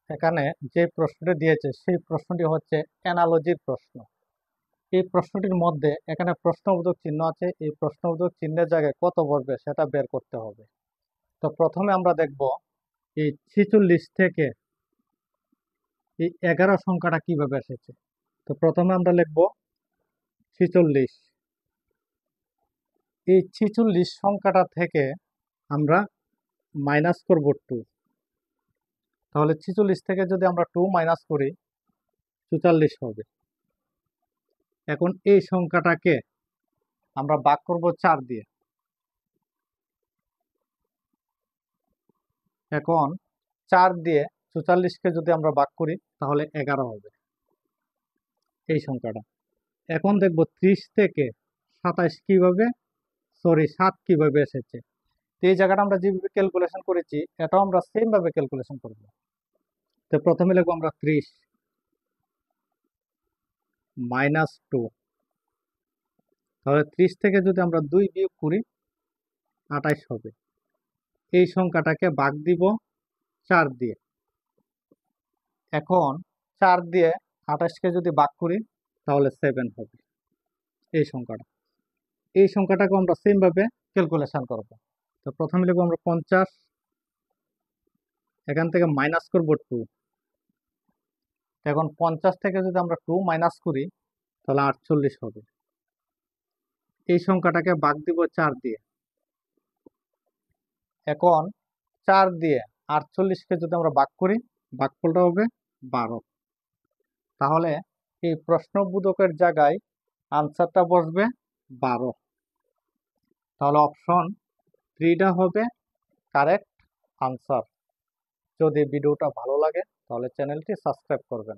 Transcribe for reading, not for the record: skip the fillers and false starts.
এখানে যে প্রশ্নটি দিয়েছে সেই প্রশ্নটি হচ্ছে অ্যানালজির প্রশ্ন। এই প্রশ্নটির মধ্যে এখানে প্রশ্নবোধক চিহ্ন আছে, এই প্রশ্নবোধক চিহ্নের জায়গায় কত বসবে সেটা বের করতে হবে। তো প্রথমে আমরা দেখব এই 46 থেকে এই 11 সংখ্যাটা কিভাবে এসেছে। তো প্রথমে আমরা লিখব 46। এই 46 সংখ্যাটা থেকে আমরা মাইনাস করব 2। তাহলে 46 থেকে যদি আমরা 2 মাইনাস করি 44 হবে। এখন এই সংখ্যাটাকে আমরা ভাগ করব 4 দিয়ে। এখন 4 দিয়ে 44কে যদি আমরা ভাগ করি তাহলে 11 হবে এই সংখ্যাটা। এখন দেখব 30 থেকে 27 কিভাবে 7 কিভাবে এসেছে। তো এই জায়গাটা আমরা যেভাবে ক্যালকুলেশন করেছি এটাও আমরা সেম ভাবে ক্যালকুলেশন করব। তো প্রথমে লিখবো আমরা 30 মাইনাস 2। তাহলে 30 থেকে যদি আমরা 2 বিয়োগ করি 28 হবে। এই সংখ্যাটাকে ভাগ দিব 4 দিয়ে। এখন 4 দিয়ে 28কে যদি ভাগ করি তাহলে 7 হবে এই সংখ্যাটা। এই সংখ্যাটাকে আমরা সেম ভাবে ক্যালকুলেশন করব। তো প্রথমে লিখবো আমরা 50, এখান থেকে মাইনাস করব 2। এখন 50 থেকে যদি আমরা 2 মাইনাস করি তাহলে 48 হবে। এই সংখ্যাটাকে ভাগ দিব 4 দিয়ে। এখন 4 দিয়ে 48কে যদি আমরা ভাগ করি ভাগফলটা হবে 12। তাহলে এই প্রশ্নবোধকের জায়গায় আনসারটা বসবে 12। তাহলে অপশন 3টা হবে কারেক্ট আনসার। যদি ভিডিওটা ভালো লাগে তাহলে চ্যানেলটি সাবস্ক্রাইব করবেন।